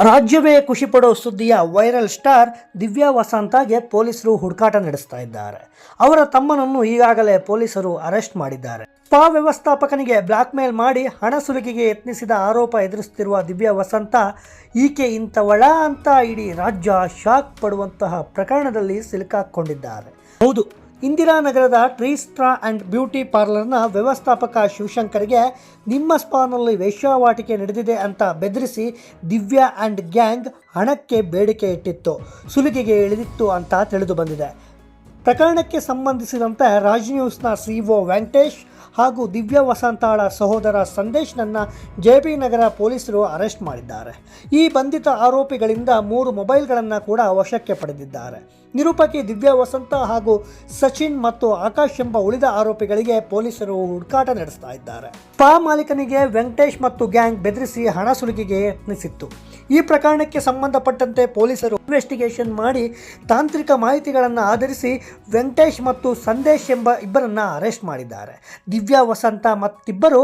ರಾಜ್ಯವೇ ಖುಷಿಪಡೋ ಸುದ್ದಿಯ viral star Divya ವಸಂತಗೆ ಪೊಲೀಸರು ಹುಡುಕಾಟ ನಡೆಸ್ತಾ ಇದ್ದಾರೆ. ಅವರ ತಮ್ಮನನ್ನು ಈಗಾಗಲೇ ಪೊಲೀಸರು ಅರೆಸ್ಟ್ ಮಾಡಿದ್ದಾರೆ. ಸ್ಪಾ ವ್ಯವಸ್ಥಾಪಕನಿಗೆ ಬ್ಲಾಕ್ ಮೇಲ್ ಮಾಡಿ ಹಣ ಸುಲಿಗೆಗೆ ಯತ್ನಿಸಿದ ಆರೋಪ ಎದುರಿಸುತ್ತಿರುವ ದಿವ್ಯಾ ವಸಂತ ಈಕೆ ಇಂಥವಳ ಅಂತ ಇಡೀ ರಾಜ್ಯ ಶಾಕ್ ಪಡುವಂತಹ ಪ್ರಕರಣದಲ್ಲಿ ಸಿಲುಕಾಕೊಂಡಿದ್ದಾರೆ. ಹೌದು, ಇಂದಿರಾನಗರದ ಟ್ರೀಸ್ಟ್ರಾ ಆ್ಯಂಡ್ ಬ್ಯೂಟಿ ಪಾರ್ಲರ್ನ ವ್ಯವಸ್ಥಾಪಕ ಶಿವಶಂಕರ್ಗೆ ನಿಮ್ಮ ಸ್ಪಾನಲ್ಲಿ ವೇಶ್ಯಾವಾಟಿಕೆ ನಡೆದಿದೆ ಅಂತ ಬೆದರಿಸಿ ದಿವ್ಯಾ ಆ್ಯಂಡ್ ಗ್ಯಾಂಗ್ ಹಣಕ್ಕೆ ಬೇಡಿಕೆ ಇಟ್ಟಿತ್ತು, ಸುಲಿಗೆಗೆ ಇಳಿದಿತ್ತು ಅಂತ ತಿಳಿದು ಬಂದಿದೆ. ಪ್ರಕರಣಕ್ಕೆ ಸಂಬಂಧಿಸಿದಂತೆ ರಾಜ್ ನ್ಯೂಸ್ನ ಸಿಇಒ ವೆಂಕಟೇಶ್ ಹಾಗೂ ದಿವ್ಯಾ ವಸಂತಾಳ ಸಹೋದರ ಸಂದೇಶ್ನನ್ನು ಜೆಪಿ ನಗರ ಪೊಲೀಸರು ಅರೆಸ್ಟ್ ಮಾಡಿದ್ದಾರೆ. ಈ ಬಂಧಿತ ಆರೋಪಿಗಳಿಂದ 3 ಮೊಬೈಲ್ಗಳನ್ನು ಕೂಡ ವಶಕ್ಕೆ ಪಡೆದಿದ್ದಾರೆ. ನಿರೂಪಕಿ ದಿವ್ಯಾ ವಸಂತ ಹಾಗೂ ಸಚಿನ್ ಮತ್ತು ಆಕಾಶ್ ಎಂಬ ಉಳಿದ ಆರೋಪಿಗಳಿಗೆ ಪೊಲೀಸರು ಹುಡುಕಾಟ ನಡೆಸ್ತಾ ಇದ್ದಾರೆ. ಸ್ಪಾ ಮಾಲೀಕನಿಗೆ ವೆಂಕಟೇಶ್ ಮತ್ತು ಗ್ಯಾಂಗ್ ಬೆದರಿಸಿ ಹಣ ಸುಲಿಗೆಗೆ ಯತ್ನಿಸಿತ್ತು. ಈ ಪ್ರಕರಣಕ್ಕೆ ಸಂಬಂಧಪಟ್ಟಂತೆ ಪೊಲೀಸರು ಇನ್ವೆಸ್ಟಿಗೇಷನ್ ಮಾಡಿ ತಾಂತ್ರಿಕ ಮಾಹಿತಿಗಳನ್ನು ಆಧರಿಸಿ ವೆಂಕಟೇಶ್ ಮತ್ತು ಸಂದೇಶ್ ಎಂಬ ಇಬ್ಬರನ್ನು ಅರೆಸ್ಟ್ ಮಾಡಿದ್ದಾರೆ. ದಿವ್ಯಾ ವಸಂತ ಮತ್ತಿಬ್ಬರು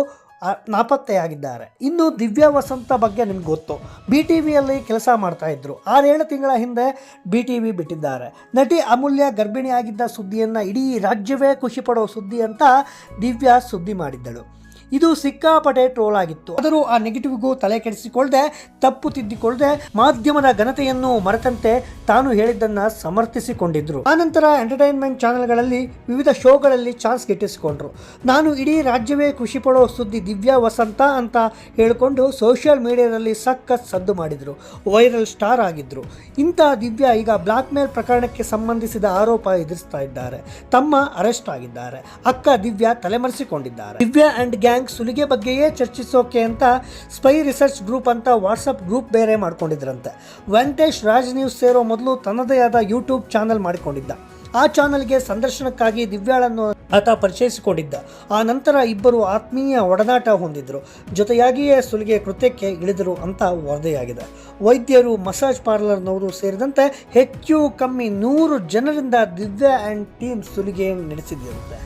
ನಾಪತ್ತೆಯಾಗಿದ್ದಾರೆ. ಇನ್ನು ದಿವ್ಯಾ ವಸಂತ ಬಗ್ಗೆ ನಿಮ್ಗೆ ಗೊತ್ತು, BTVಯಲ್ಲಿ ಕೆಲಸ ಮಾಡ್ತಾ ಇದ್ರು. 6-7 ತಿಂಗಳ ಹಿಂದೆ BTV ಬಿಟ್ಟಿದ್ದಾರೆ. ನಟಿ ಅಮೂಲ್ಯ ಗರ್ಭಿಣಿಯಾಗಿದ್ದ ಸುದ್ದಿಯನ್ನು ಇಡೀ ರಾಜ್ಯವೇ ಖುಷಿಪಡೋ ಸುದ್ದಿ ಅಂತ ದಿವ್ಯಾ ಸುದ್ದಿ ಮಾಡಿದ್ದಳು. ಇದು ಸಿಕ್ಕಾಪಟ್ಟೆ ಟ್ರೋಲ್ ಆಗಿತ್ತು. ಆದರೂ ಆ ನೆಗೆಟಿವ್ಗೂ ತಲೆ ಕೆಡಿಸಿಕೊಳ್ಳದೆ, ತಪ್ಪು ತಿದ್ದಿಕೊಳ್ಳದೆ, ಮಾಧ್ಯಮದ ಘನತೆಯನ್ನು ಮರೆತಂತೆ ತಾನು ಹೇಳಿದ್ದನ್ನು ಸಮರ್ಥಿಸಿಕೊಂಡಿದ್ರು. ಆನಂತರ ಎಂಟರ್ಟೈನ್ಮೆಂಟ್ ಚಾನೆಲ್ಗಳಲ್ಲಿ ವಿವಿಧ ಶೋಗಳಲ್ಲಿ ಚಾನ್ಸ್ ಗಿಟ್ಟಿಸಿಕೊಂಡ್ರು. ನಾನು ಇಡೀ ರಾಜ್ಯವೇ ಖುಷಿ ಪಡೋ ಸುದ್ದಿ ದಿವ್ಯಾ ವಸಂತ ಅಂತ ಹೇಳಿಕೊಂಡು ಸೋಷಿಯಲ್ ಮೀಡಿಯಾದಲ್ಲಿ ಸಖತ್ ಸದ್ದು ಮಾಡಿದ್ರು, ವೈರಲ್ ಸ್ಟಾರ್ ಆಗಿದ್ರು. ಇಂಥ ದಿವ್ಯಾ ಈಗ ಬ್ಲಾಕ್ ಮೇಲ್ ಪ್ರಕರಣಕ್ಕೆ ಸಂಬಂಧಿಸಿದ ಆರೋಪ ಎದುರಿಸ್ತಾ ಇದ್ದಾರೆ. ತಮ್ಮ ಅರೆಸ್ಟ್ ಆಗಿದ್ದಾರೆ. ಅಕ್ಕ ದಿವ್ಯಾ ತಲೆಮರೆಸಿಕೊಂಡಿದ್ದಾರೆ. ದಿವ್ಯಾ ಅಂಡ್ ಗ್ಯಾಂಗ್ ಸುಲಿಗೆ ಬಗ್ಗೆಯೇ ಚರ್ಚಿಸೋಕೆ ಅಂತ ಸ್ಪೈ ರಿಸರ್ಚ್ ಗ್ರೂಪ್ ಅಂತ ವಾಟ್ಸಪ್ ಗ್ರೂಪ್ ಬೇರೆ ಮಾಡ್ಕೊಂಡಿದ್ರಂತೆ. ವೆಂಕಟೇಶ್ ರಾಜ್ ನ್ಯೂಸ್ ಸೇರೋ ಮೊದಲು ತನ್ನದೇ ಆದ ಯೂಟ್ಯೂಬ್ ಚಾನಲ್ ಮಾಡಿಕೊಂಡಿದ್ದ. ಆ ಚಾನಲ್ಗೆ ಸಂದರ್ಶನಕ್ಕಾಗಿ ದಿವ್ಯಾಳನ್ನು ಆತ ಪರಿಚಯಿಸಿಕೊಂಡಿದ್ದ. ಆ ನಂತರ ಇಬ್ಬರು ಆತ್ಮೀಯ ಒಡನಾಟ ಹೊಂದಿದ್ರು. ಜೊತೆಯಾಗಿಯೇ ಸುಲಿಗೆ ಕೃತ್ಯಕ್ಕೆ ಇಳಿದರು ಅಂತ ವರದಿಯಾಗಿದೆ. ವೈದ್ಯರು, ಮಸಾಜ್ ಪಾರ್ಲರ್ನವರು ಸೇರಿದಂತೆ ಹೆಚ್ಚು ಕಮ್ಮಿ 100 ಜನರಿಂದ ದಿವ್ಯಾ ಆ್ಯಂಡ್ ಟೀಮ್ ಸುಲಿಗೆ ನಡೆಸಿದಿರುತ್ತೆ.